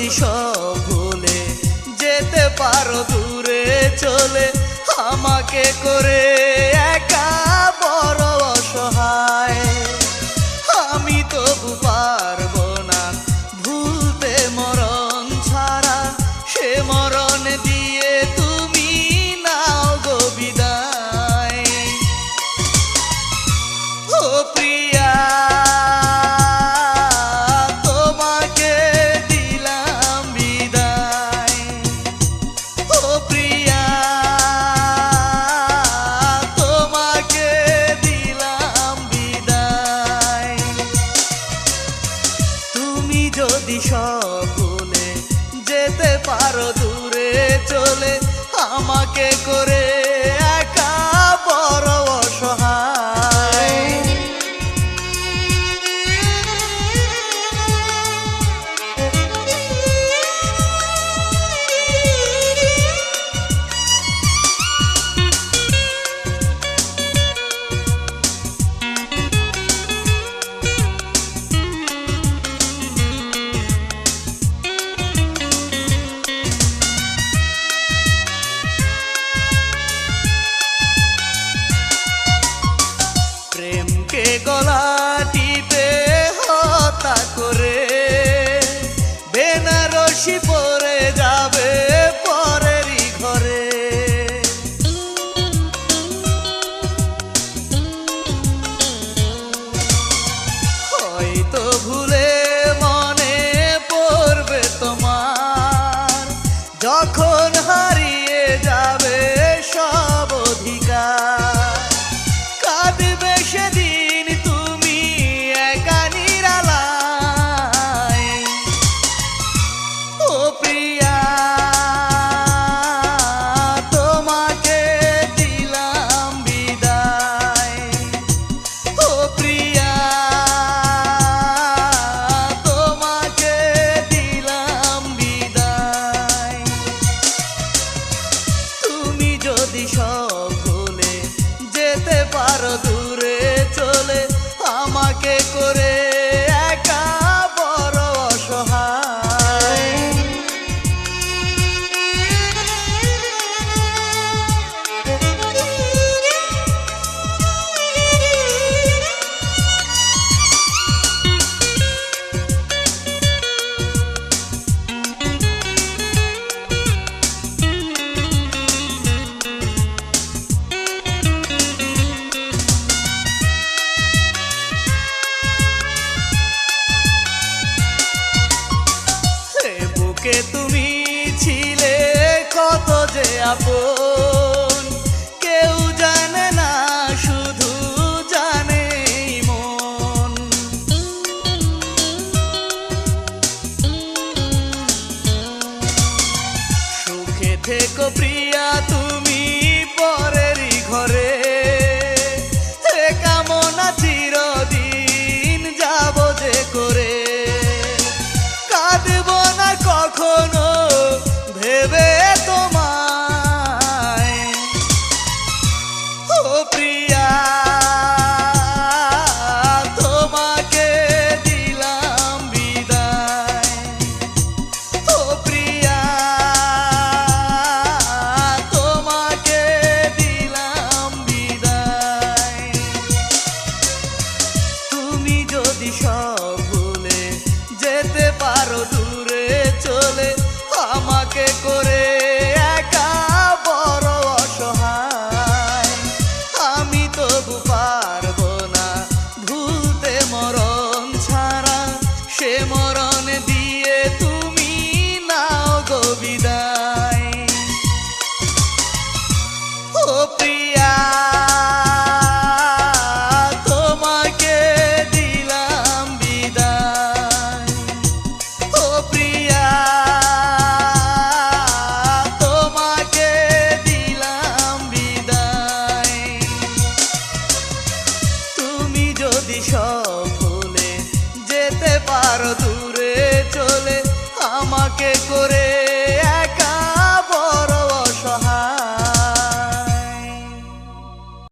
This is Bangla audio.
যদি সব ভুলে যেতে পারো দূরে চলে, আমাকে করে একা বড় অসহায়। আমি তবু পারবো না ভুলতে মরণ ছাড়া, সে মরণ দিয়ে তুমি নাও গো বিদায়। ও প্রিয়া, তোমাকে দিলাম বিদায়। ও প্রিয়া, তোমাকে দিলাম বিদায়। তুমি যদি সব ভুলে যেতে পারো দূরে চলে, আমাকে করে একা বড় অসহায়। প্রেমকে গলা টিপে হত্যা করে বেনারসি পরে যাবে পরেরই ঘরে। হয়তো ভুলে মনে পড়বে তোমার, যখন হারিয়ে যাবে সব অধিকার। কাঁদবে সেদিন তুমি একা নিরালায়। ও প্রিয়া, তোমাকে দিলাম বিদায়। ও প্রিয়া, তোমাকে দিলাম বিদায়। তুমি যদি সব ভুলে যেতে পারো দূরে চলে, আমাকে করে একা বড় অসহায়। বুকে তুমি ছিলে কত যে আপন, কেউ জানে না শুধু জানে মন। সুখে থেকো প্রিয়া তুমি পরেরই ঘরে, এ কামনা চিরদিন যাব যে করে। কাঁদব না কখনো ভেবে তোমায়। ও প্রিয়া, তোমাকে দিলাম বিদায়। ও প্রিয়া, তোমাকে দিলাম বিদায়। তুমি যদি সব ভুলে যেতে পারো দূরে চলে, আমাকে করে একা বড় অসহায়। আমি তবু পারবো না ভুলতে মরণ ছাড়া, সে মরণ দিয়ে তুমি নাও গো বিদায়। ও প্রিয়া, তোমাকে দিলাম বিদায়। ও প্রিয়া, তোমাকে দিলাম বিদায়। তুমি যদি সব